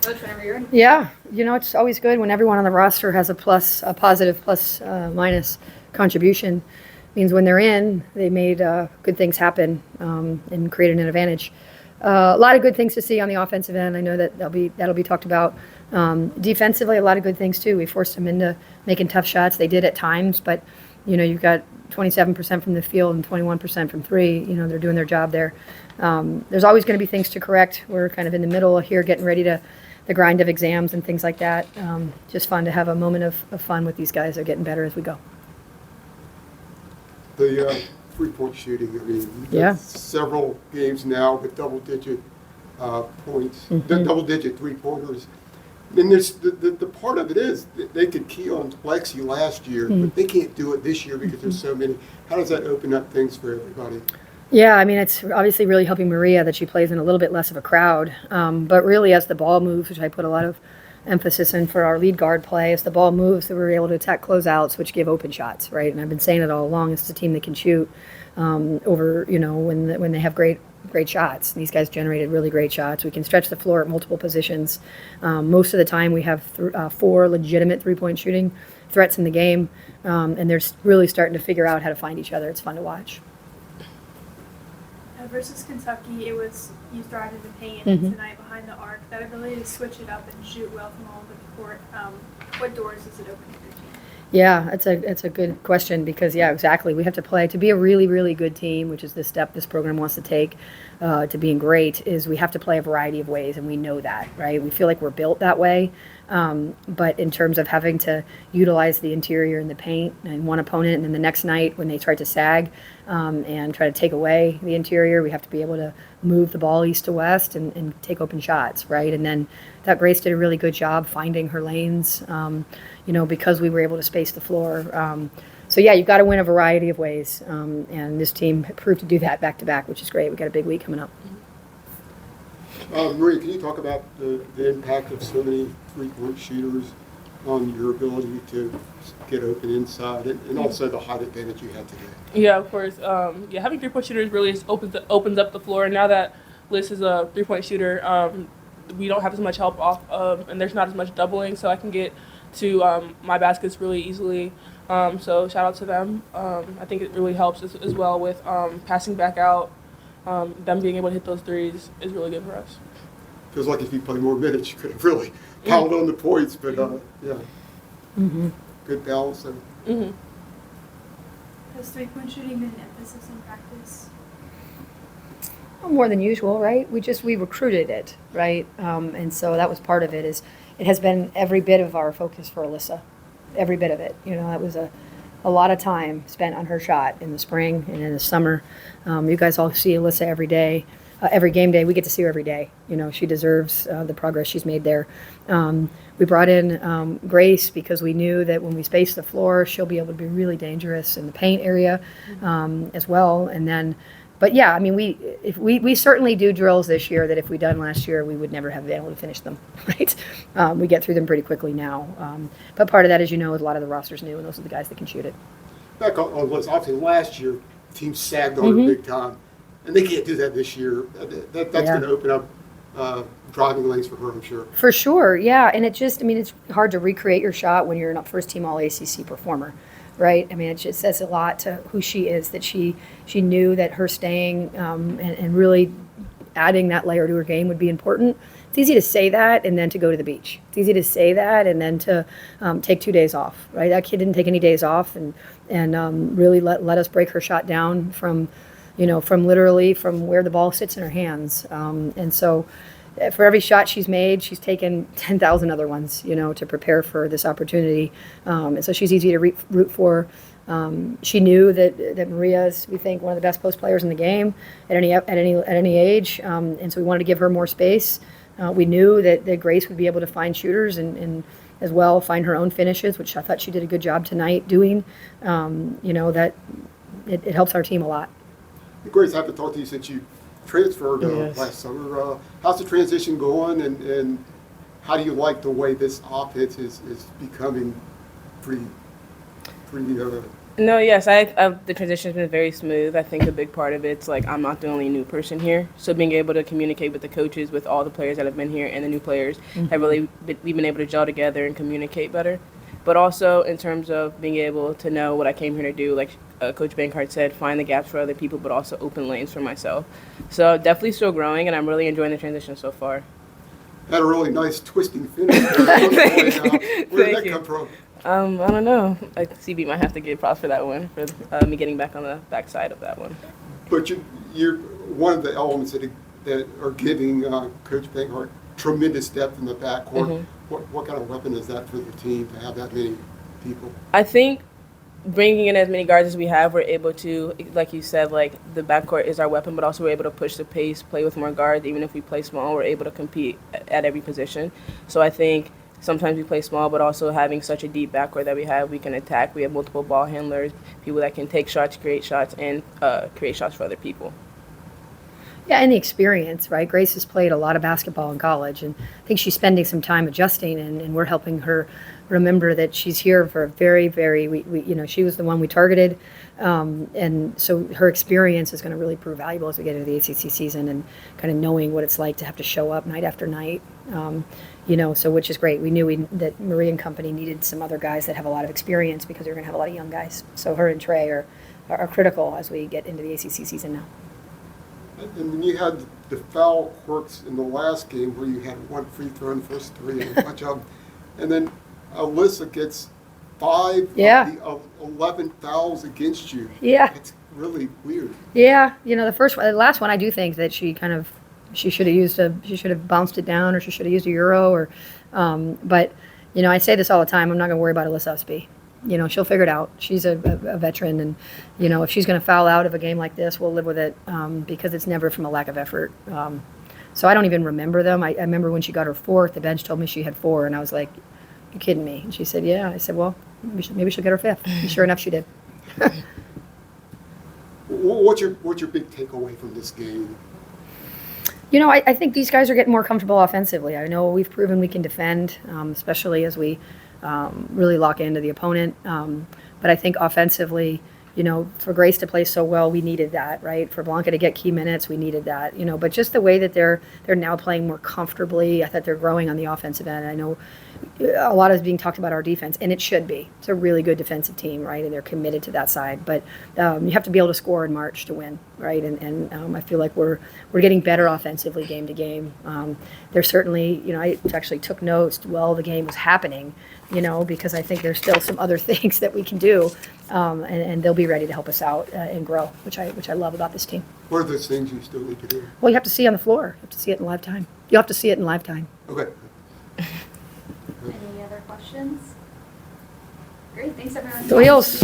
Coach, whenever you're ready. Yeah, it's always good when everyone on the roster has a positive plus minus contribution. Means when they're in, they made good things happen and created an advantage. A lot of good things to see on the offensive end. I know that that'll be talked about. Defensively, a lot of good things too. We forced them into making tough shots. They did at times, but you've got 27% from the field and 21% from three. They're doing their job there. There's always going to be things to correct. We're kind of in the middle here, getting ready to the grind of exams and things like that. Just fun to have a moment of fun with these guys. They're getting better as we go. The three-point shooting, I mean, Yeah. several games now with double-digit points, double-digit three-pointers. And there's the part of it is that they could key on Lexi last year, but they can't do it this year because there's so many. How does that open up things for everybody? Yeah, I mean, it's obviously really helping Maria that she plays in a little bit less of a crowd. But really, as the ball moves, which I put a lot of emphasis in for our lead guard play, as the ball moves, that we're able to attack closeouts, which give open shots, right? And I've been saying it all along. It's a team that can shoot over, when they have great shots. And these guys generated really great shots. We can stretch the floor at multiple positions. Most of the time, we have 4 legitimate three-point shooting threats in the game, and they're really starting to figure out how to find each other. It's fun to watch. Versus Kentucky, it was you thrived in the paint, and tonight behind the arc, that ability to switch it up and shoot well from all over the court. What doors does it open for your team? Yeah, it's a good question because, yeah, exactly. We have to play. To be a really, really good team, which is the step this program wants to take to being great, is we have to play a variety of ways, and we know that, right? We feel like we're built that way. But in terms of having to utilize the interior and the paint and one opponent, and then the next night when they try to sag and try to take away the interior, we have to be able to move the ball east to west and take open shots, right? And then that Grace did a really good job finding her lanes, because we were able to space the floor. So, yeah, you've got to win a variety of ways. And this team proved to do that back-to-back, which is great. We've got a big week coming up. Maria, can you talk about the impact of so many three-point shooters on your ability to get open inside and also the height advantage you had today? Yeah, of course. Having three-point shooters really just opens up the floor. And now that Liz is a three-point shooter, we don't have as much help off and there's not as much doubling, so I can get to my baskets really easily. So shout out to them. I think it really helps as well with passing back out. Them being able to hit those threes is really good for us. Feels like if you play more minutes, you could have really piled on the points, but good balance. Has three-point shooting been an emphasis in practice? Well, more than usual, right? We recruited it, right? And so that was part of it. It has been every bit of our focus for Alyssa, every bit of it. That was a lot of time spent on her shot in the spring and in the summer. You guys all see Alyssa every day, every game day. We get to see her every day. She deserves the progress she's made there. We brought in Grace because we knew that when we space the floor, she'll be able to be really dangerous in the paint area as well. And then, but yeah, I mean, we certainly do drills this year that if we'd done last year, we would never have been able to finish them, right? We get through them pretty quickly now. But part of that, as you know, is a lot of the roster's new, and those are the guys that can shoot it. Back on Liz, obviously last year, team sagged on her big time, and they can't do that this year. That's going to open up driving lanes for her, I'm sure. For sure, yeah. And it's hard to recreate your shot when you're a first-team All-ACC performer, right? I mean, it just says a lot to who she is, that she knew that her staying and really adding that layer to her game would be important. It's easy to say that and then to go to the beach. It's easy to say that and then to take 2 days off, right? That kid didn't take any days off and really let us break her shot down from literally from where the ball sits in her hands. And so for every shot she's made, she's taken 10,000 other ones, to prepare for this opportunity. And so she's easy to root for. She knew that Maria is, we think, one of the best post players in the game at any age. And so we wanted to give her more space. We knew that Grace would be able to find shooters and as well find her own finishes, which I thought she did a good job tonight doing. That it helps our team a lot. Grace, I have to talk to you since you transferred last summer. How's the transition going, and how do you like the way this offense is becoming pretty No, yes, the transition's been very smooth. I think a big part of it's like I'm not the only new person here, so being able to communicate with the coaches, with all the players that have been here, and the new players have really we've been able to gel together and communicate better. But also in terms of being able to know what I came here to do, like Coach Banghart said, find the gaps for other people, but also open lanes for myself. So definitely still growing, and I'm really enjoying the transition so far. Had a really nice twisting finish there. Where did that come from? I don't know. CB might have to give props for that one, for me getting back on the backside of that one. But you're one of the elements that are giving Coach Banghart tremendous depth in the backcourt. What kind of weapon is that for the team to have that many people? I think bringing in as many guards as we have, we're able to, like you said, like the backcourt is our weapon, but also we're able to push the pace, play with more guards. Even if we play small, we're able to compete at every position. So I think sometimes we play small, but also having such a deep backcourt that we can attack. We have multiple ball handlers, people that can take shots, create shots, and create shots for other people. Yeah, and the experience, right? Grace has played a lot of basketball in college, and I think she's spending some time adjusting, and we're helping her remember that she's here for a very, very, she was the one we targeted, and so her experience is going to really prove valuable as we get into the ACC season and kind of knowing what it's like to have to show up night after night, so which is great. We knew that Maria and company needed some other guys that have a lot of experience because we were going to have a lot of young guys. So her and Trey are critical as we get into the ACC season now. And then you had the foul quirks in the last game where you had one free throw in the first three and a bunch of them. And then Alyssa gets 5 of the 11 fouls against you. Yeah. It's really weird. Yeah, the last one, I do think that she should have bounced it down, or she should have used a Euro, or, but, I say this all the time, I'm not going to worry about Alyssa Usby. She'll figure it out. She's a veteran, and, if she's going to foul out of a game like this, we'll live with it, because it's never from a lack of effort. So I don't even remember them. I remember when she got her 4th, the bench told me she had 4, and I was like, "You kidding me?" And she said, "Yeah." I said, "Well, maybe she'll get her 5th." And sure enough, she did. What's your big takeaway from this game? I think these guys are getting more comfortable offensively. I know we've proven we can defend, especially as we really lock into the opponent. But I think offensively, for Grace to play so well, we needed that, right? For Blanca to get key minutes, we needed that. But just the way that they're now playing more comfortably, I thought they're growing on the offensive end. I know a lot is being talked about our defense, and it should be. It's a really good defensive team, right? And they're committed to that side. But you have to be able to score in March to win, right? And I feel like we're getting better offensively game to game. There's certainly, I actually took notes while the game was happening, because I think there's still some other things that we can do, and they'll be ready to help us out and grow, which I love about this team. What are those things you still need to do? Well, you have to see on the floor. You have to see it in live time. You'll have to see it in live time. Okay. Any other questions? Great, thanks everyone. The wheels.